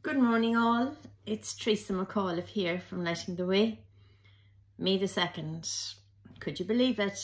Good morning all, it's Therese McAuliffe here from Lighting the Way. May the 2nd, could you believe it?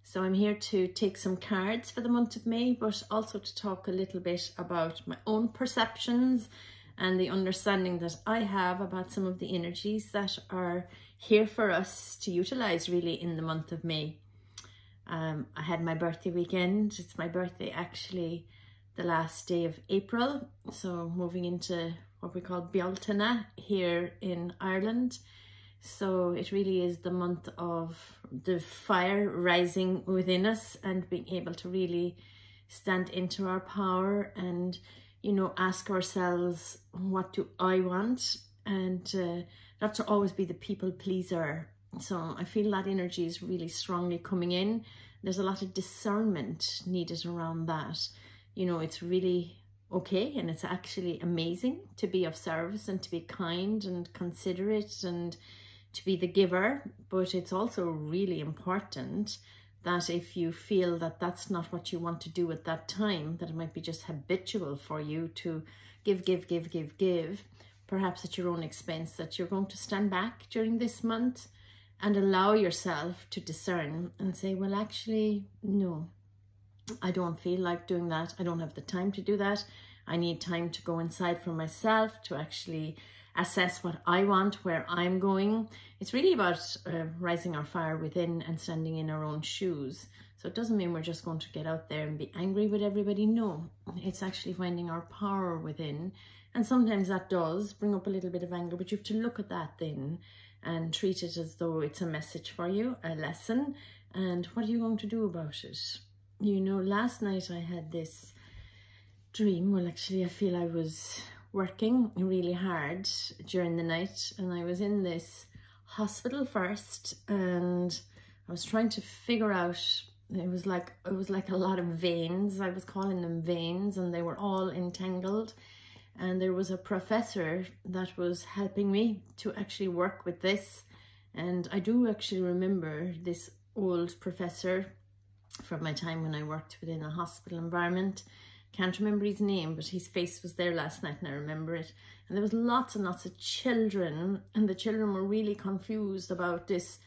So I'm here to take some cards for the month of May, but also to talk a little bit about my own perceptions and the understanding that I have about some of the energies that are here for us to utilise really in the month of May. I had my birthday weekend. It's my birthday actually the last day of April, so moving into what we call Bealtaine here in Ireland. So it really is the month of the fire rising within us and being able to really stand into our power and, you know, ask ourselves, what do I want? And not to always be the people pleaser. So I feel that energy is really strongly coming in. There's a lot of discernment needed around that. You know, it's really okay and it's actually amazing to be of service and to be kind and considerate and to be the giver. But it's also really important that if you feel that that's not what you want to do at that time, that it might be just habitual for you to give, perhaps at your own expense, that you're going to stand back during this month and allow yourself to discern and say, well, actually, no. I don't feel like doing that. I don't have the time to do that. I need time to go inside for myself to actually assess what I want, where I'm going. It's really about rising our fire within and standing in our own shoes. So it doesn't mean we're just going to get out there and be angry with everybody. No, it's actually finding our power within. And sometimes that does bring up a little bit of anger, but you have to look at that then and treat it as though it's a message for you, a lesson. And what are you going to do about it? You know, last night I had this dream. Well, actually, I feel I was working really hard during the night and I was in this hospital first and I was trying to figure out, it was like a lot of veins. I was calling them veins and they were all entangled. And there was a professor that was helping me to actually work with this. And I do actually remember this old professor from my time when I worked within a hospital environment. Can't remember his name, but his face was there last night and I remember it. And there was lots and lots of children and the children were really confused about this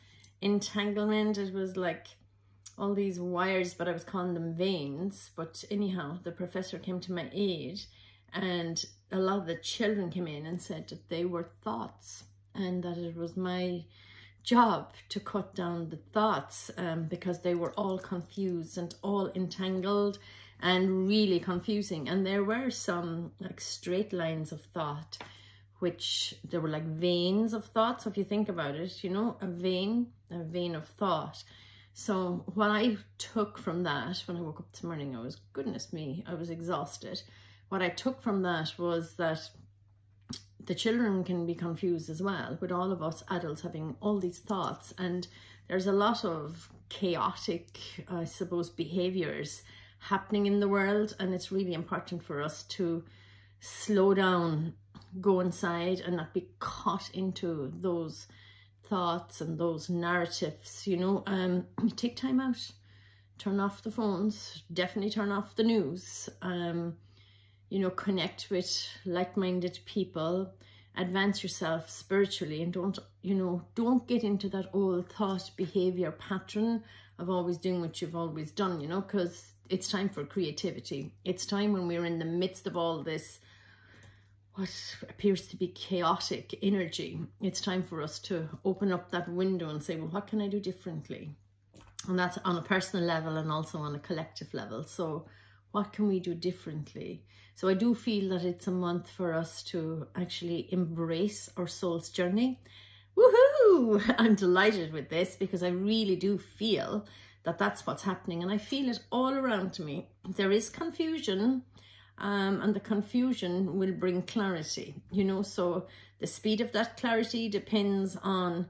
entanglement. It was like all these wires, but I was calling them veins. But anyhow, the professor came to my aid and a lot of the children came in and said that they were thoughts and that it was my job to cut down the thoughts because they were all confused and all entangled and really confusing. And there were some like straight lines of thought, which there were like veins of thought. So if you think about it, you know, a vein of thought. So what I took from that when I woke up this morning, goodness me, I was exhausted. What I took from that was that the children can be confused as well, with all of us adults having all these thoughts. And there's a lot of chaotic, I suppose, behaviors happening in the world. And it's really important for us to slow down, go inside and not be caught into those thoughts and those narratives, you know. Take time out, turn off the phones, definitely turn off the news. You know, connect with like-minded people, advance yourself spiritually, and don't get into that old thought behavior pattern of always doing what you've always done, you know, because it's time for creativity. It's time when we're in the midst of all this, what appears to be chaotic energy. It's time for us to open up that window and say, well, what can I do differently? And that's on a personal level and also on a collective level. So what can we do differently? So I do feel that it's a month for us to actually embrace our soul's journey. Woohoo! I'm delighted with this because I really do feel that that's what's happening. And I feel it all around me. There is confusion and the confusion will bring clarity, you know. So the speed of that clarity depends on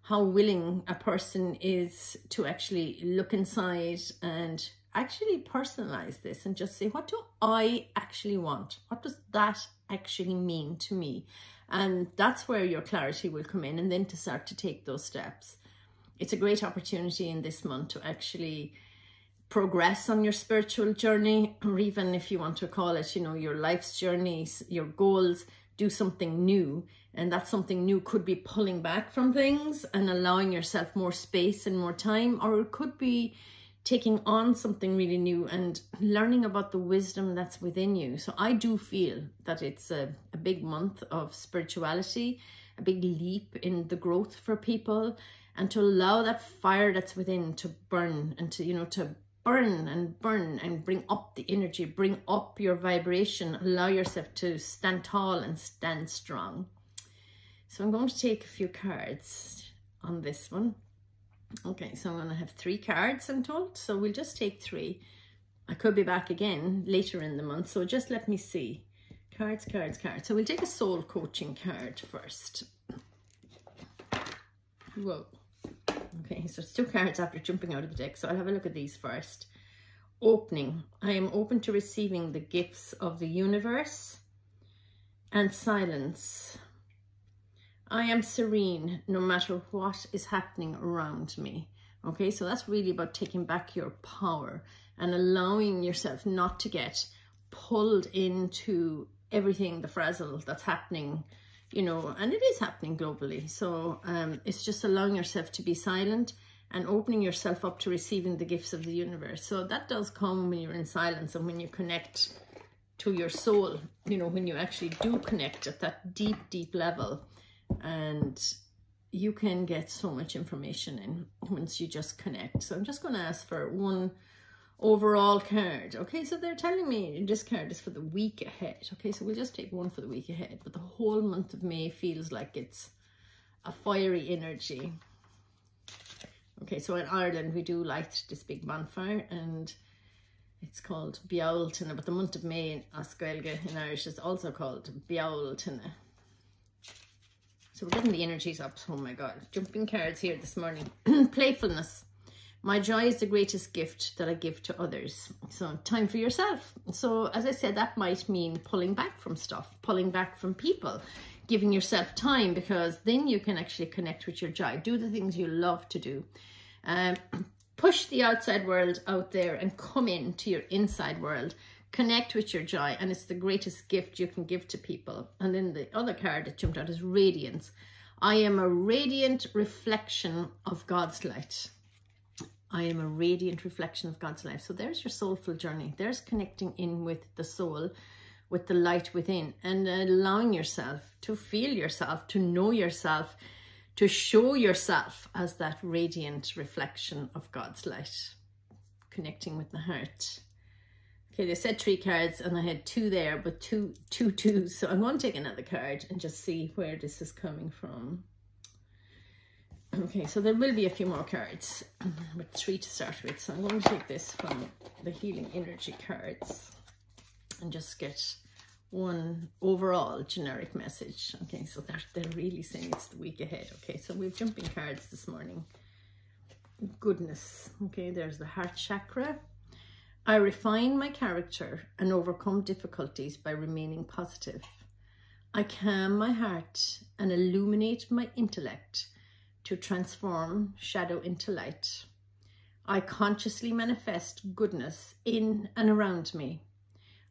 how willing a person is to actually look inside and actually personalize this and just say, what do I actually want? What does that actually mean to me? And that's where your clarity will come in, and then to start to take those steps. It's a great opportunity in this month to actually progress on your spiritual journey, or even if you want to call it, you know, your life's journeys, your goals, do something new. And that something new could be pulling back from things and allowing yourself more space and more time, or it could be taking on something really new and learning about the wisdom that's within you. So I do feel that it's a big month of spirituality, a big leap in the growth for people, and to allow that fire that's within to burn, and to, you know, to burn and bring up the energy, bring up your vibration, allow yourself to stand tall and stand strong. So I'm going to take a few cards on this one. Okay, so I'm going to have 3 cards, I'm told. So we'll just take 3. I could be back again later in the month, so just let me see. Cards, cards, cards. So we'll take a soul coaching card first. Whoa. Okay, so it's 2 cards after jumping out of the deck, so I'll have a look at these first. Opening. I am open to receiving the gifts of the universe. And silence. I am serene no matter what is happening around me. Okay, so that's really about taking back your power and allowing yourself not to get pulled into everything, the frazzle that's happening, you know, and it is happening globally. So it's just allowing yourself to be silent and opening yourself up to receiving the gifts of the universe. So that does come when you're in silence and when you connect to your soul, you know, when you actually do connect at that deep, deep level. And you can get so much information in once you just connect. So I'm just going to ask for 1 overall card. Okay, so they're telling me this card is for the week ahead. Okay, so we'll just take 1 for the week ahead. But the whole month of May feels like it's a fiery energy. Okay, so in Ireland we do light this big bonfire, and it's called Beowultana. But the month of May in Oscailge in Irish is also called Beowultana. So we're getting the energies up. Oh my God, jumping cards here this morning. Playfulness. My joy is the greatest gift that I give to others. So time for yourself. So as I said, that might mean pulling back from stuff, pulling back from people, giving yourself time, because then you can actually connect with your joy. Do the things you love to do. Push the outside world out there and come into your inside world. Connect with your joy, and it's the greatest gift you can give to people. And then the other card that jumped out is radiance. I am a radiant reflection of God's light. I am a radiant reflection of God's light. So there's your soulful journey. There's connecting in with the soul, with the light within, and allowing yourself to feel yourself, to know yourself, to show yourself as that radiant reflection of God's light. Connecting with the heart. Okay, they said 3 cards and I had 2 there, but two twos. So I'm going to take another card and just see where this is coming from. Okay, so there will be a few more cards, with 3 to start with. So I'm going to take this from the Healing Energy cards and just get 1 overall generic message. Okay, so they're really saying it's the week ahead. Okay, so we've jumping cards this morning. Goodness. Okay, there's the heart chakra. I refine my character and overcome difficulties by remaining positive. I calm my heart and illuminate my intellect to transform shadow into light. I consciously manifest goodness in and around me.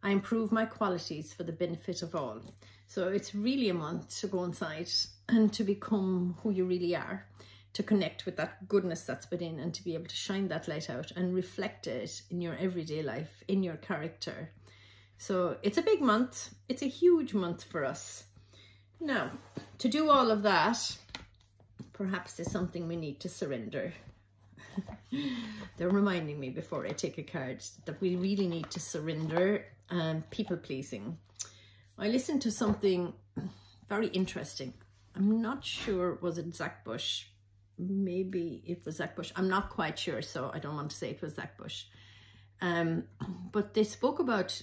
I improve my qualities for the benefit of all. So it's really a month to go inside and to become who you really are, to connect with that goodness that's within, and to be able to shine that light out and reflect it in your everyday life, in your character. So it's a big month. It's a huge month for us. Now, to do all of that, perhaps there's something we need to surrender. They're reminding me before I take a card that we really need to surrender people pleasing. I listened to something very interesting. I'm not sure, was it Zach Bush? Maybe it was Zach Bush. I'm not quite sure, so I don't want to say it was Zach Bush. But they spoke about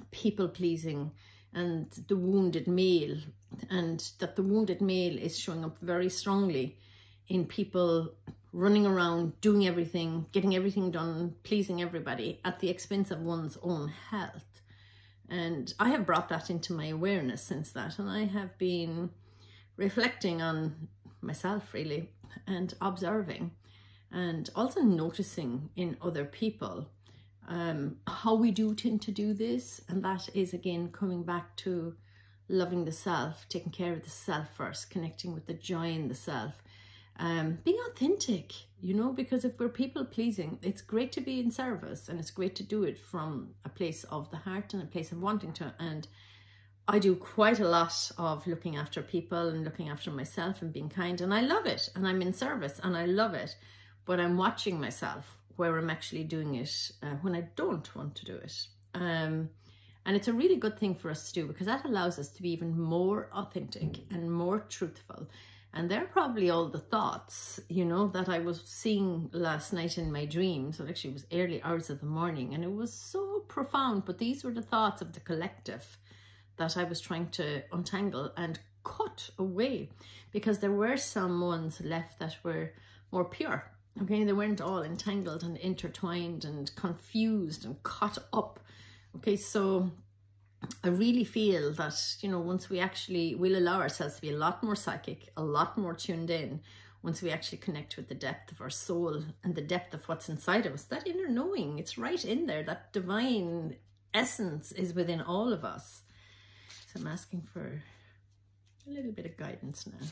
people pleasing and the wounded male, and that the wounded male is showing up very strongly in people running around, doing everything, getting everything done, pleasing everybody at the expense of one's own health. And I have brought that into my awareness since that, and I have been reflecting on myself really and observing, and also noticing in other people how we do tend to do this. And that is, again, coming back to loving the self, taking care of the self first, connecting with the joy in the self, being authentic, you know, because if we're people pleasing, it's great to be in service, and it's great to do it from a place of the heart and a place of wanting to. And I do quite a lot of looking after people and looking after myself and being kind, and I love it, and I'm in service and I love it, but I'm watching myself where I'm actually doing it when I don't want to do it. And it's a really good thing for us to do, because that allows us to be even more authentic and more truthful. And they're probably all the thoughts, you know, that I was seeing last night in my dreams. Well, actually, it was early hours of the morning, and it was so profound. But these were the thoughts of the collective that I was trying to untangle and cut away, because there were some ones left that were more pure. Okay, they weren't all entangled and intertwined and confused and caught up. Okay, so I really feel that, you know, once we'll allow ourselves to be a lot more psychic, a lot more tuned in, once we actually connect with the depth of our soul and the depth of what's inside of us, that inner knowing, it's right in there. That divine essence is within all of us. So I'm asking for a little bit of guidance now.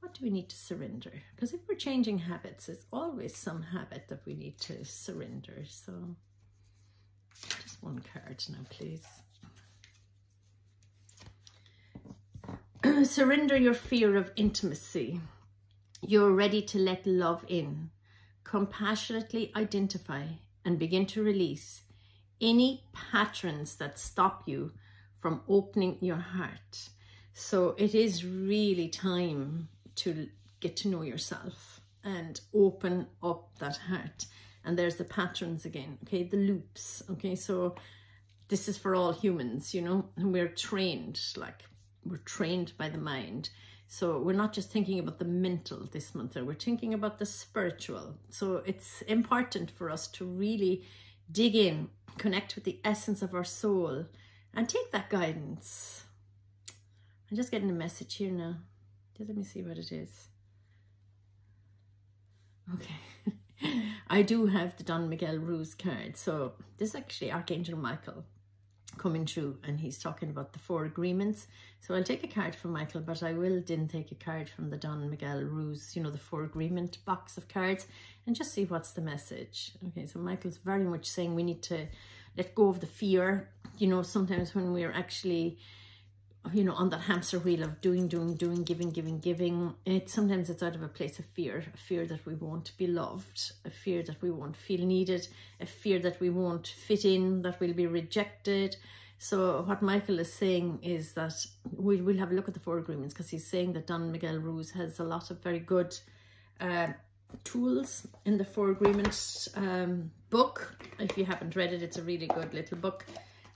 What do we need to surrender? Because if we're changing habits, there's always some habit that we need to surrender. So just one card now, please. Surrender your fear of intimacy. You're ready to let love in. Compassionately identify and begin to release any patterns that stop you from opening your heart. So it is really time to get to know yourself and open up that heart. And there's the patterns again, okay, the loops, okay? So this is for all humans, you know, and we're trained by the mind. So we're not just thinking about the mental this month, we're thinking about the spiritual. So it's important for us to really dig in, connect with the essence of our soul, and take that guidance. I'm just getting a message here now. Just let me see what it is. Okay. I do have the Don Miguel Ruiz card. So this is actually Archangel Michael coming through, and he's talking about the 4 agreements. So I'll take a card from Michael, but I will then take a card from the Don Miguel Ruiz, you know, the 4 agreement box of cards, and just see what's the message. Okay, so Michael's very much saying we need to let go of the fear. You know, sometimes when we're actually, you know, on that hamster wheel of doing, giving, sometimes it's out of a place of fear, a fear that we won't be loved, a fear that we won't feel needed, a fear that we won't fit in, that we'll be rejected. So what Michael is saying is that we'll have a look at the 4 agreements, because he's saying that Don Miguel Ruiz has a lot of very good tools in the 4 agreements book. If you haven't read it, it's a really good little book.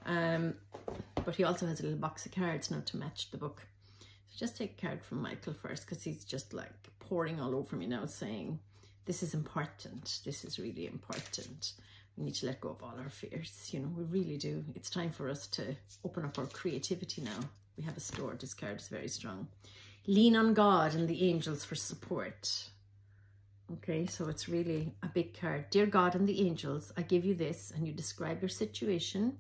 But he also has a little box of cards now to match the book. So just take a card from Michael first, because he's just like pouring all over me now, saying this is important. This is really important. We need to let go of all our fears. You know, we really do. It's time for us to open up our creativity now. We have a store. This card is very strong. Lean on God and the angels for support. Okay, so it's really a big card. Dear God and the angels, I give you this, and you describe your situation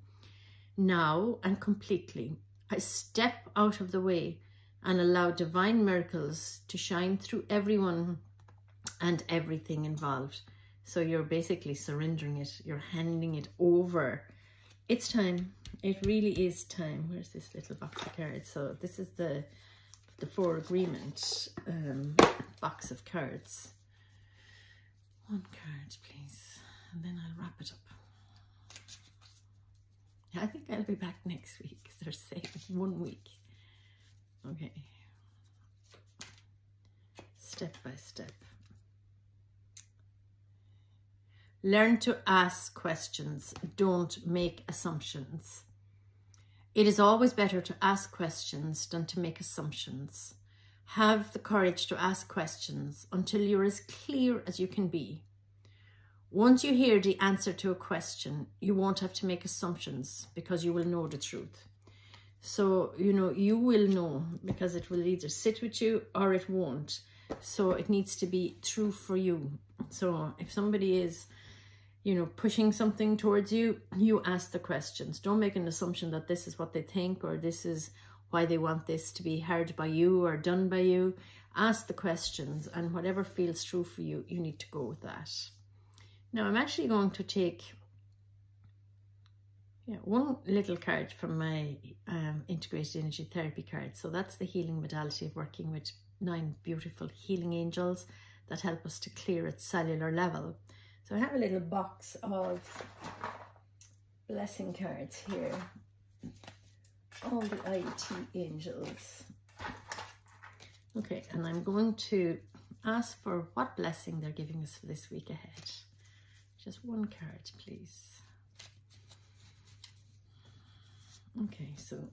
now and completely. I step out of the way and allow divine miracles to shine through everyone and everything involved. So you're basically surrendering it. You're handing it over. It's time. It really is time. Where's this little box of cards? So this is the 4 agreement box of cards. 1 card, please. And then I'll wrap it up. I think I'll be back next week. They're saying 1 week. Okay. Step by step. Learn to ask questions. Don't make assumptions. It is always better to ask questions than to make assumptions. Have the courage to ask questions until you're as clear as you can be. Once you hear the answer to a question, you won't have to make assumptions, because you will know the truth. So, you know, you will know, because it will either sit with you or it won't. So it needs to be true for you. So if somebody is, you know, pushing something towards you, you ask the questions. Don't make an assumption that this is what they think or this is why they want this to be heard by you or done by you. Ask the questions, and whatever feels true for you, you need to go with that. Now I'm actually going to take one little card from my integrated energy therapy card. So that's the healing modality of working with 9 beautiful healing angels that help us to clear at cellular level. So I have a little box of blessing cards here. All the IT angels. Okay, and I'm going to ask for what blessing they're giving us for this week ahead. Just one card, please. Okay, so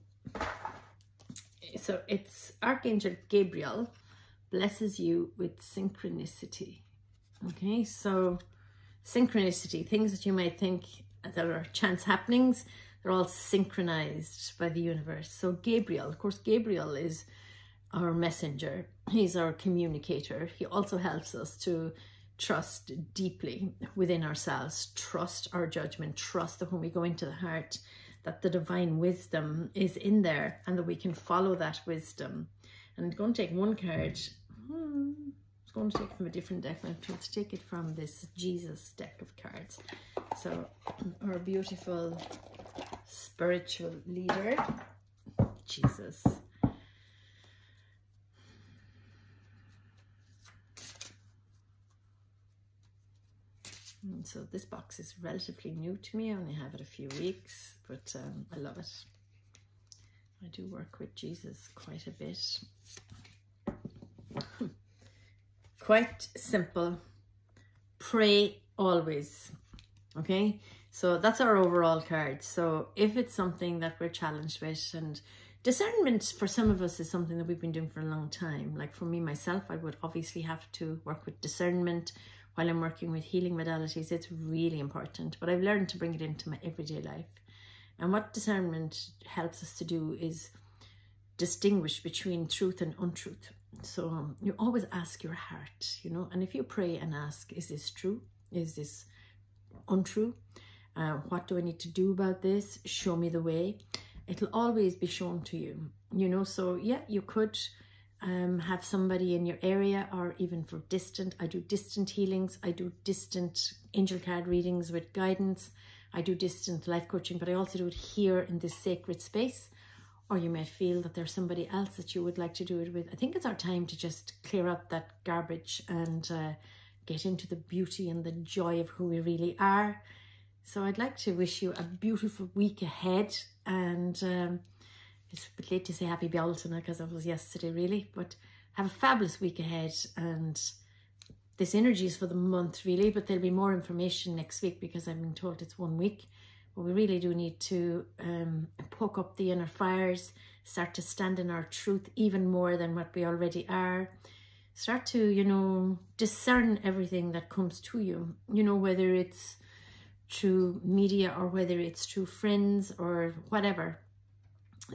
it's Archangel Gabriel blesses you with synchronicity. Okay, so synchronicity, things that you might think that are chance happenings, they're all synchronized by the universe. So Gabriel, of course, Gabriel is our messenger. He's our communicator. He also helps us to trust deeply within ourselves, trust our judgment, trust that when we go into the heart, that the divine wisdom is in there and that we can follow that wisdom. And I'm going to take one card. I'm going to take it from a different deck. I'm going to take it from this Jesus deck of cards. So our beautiful spiritual leader, Jesus. And so this box is relatively new to me. I only have it a few weeks, but I love it. I do work with Jesus quite a bit. Quite simple. Pray always. Okay, so that's our overall card. So if it's something that we're challenged with, and discernment for some of us is something that we've been doing for a long time. Like for me, myself, I would obviously have to work with discernment while I'm working with healing modalities. It's really important, but I've learned to bring it into my everyday life. And what discernment helps us to do is distinguish between truth and untruth. So you always ask your heart, you know, and if you pray and ask, is this true? Is this untrue? What do I need to do about this? Show me the way. It'll always be shown to you, you know. So yeah, you could have somebody in your area, or even for distant. I do distant healings. I do distant angel card readings with guidance. I do distant life coaching, but I also do it here in this sacred space. Or you might feel that there's somebody else that you would like to do it with. I think it's our time to just clear up that garbage and get into the beauty and the joy of who we really are. So I'd like to wish you a beautiful week ahead, and it's a bit late to say happy Bealtaine because that was yesterday really, but have a fabulous week ahead. And this energy is for the month really, but there'll be more information next week because I've been told it's 1 week. But we really do need to poke up the inner fires, start to stand in our truth even more than what we already are. Start to, you know, discern everything that comes to you, you know, whether it's through media or whether it's through friends or whatever.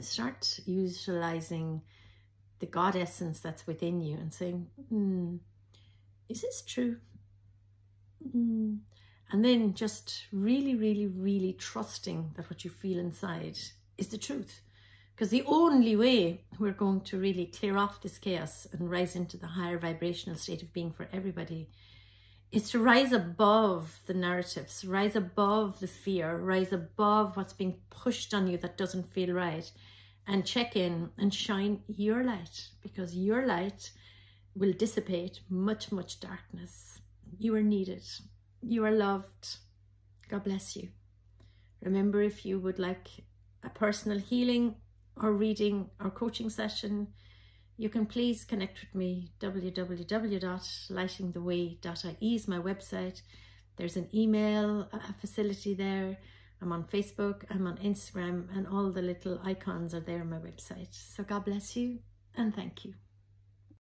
Start utilizing the God essence that's within you and saying, is this true? And then just really, really, really trusting that what you feel inside is the truth. Because the only way we're going to really clear off this chaos and rise into the higher vibrational state of being for everybody is to rise above the narratives, rise above the fear, rise above what's being pushed on you that doesn't feel right, and check in and shine your light, because your light will dissipate much, much darkness. You are needed. You are loved. God bless you. Remember, if you would like a personal healing or reading or coaching session, you can please connect with me. www.lightingtheway.ie is my website. There's an email facility there. I'm on Facebook, I'm on Instagram, and all the little icons are there on my website. So God bless you and thank you.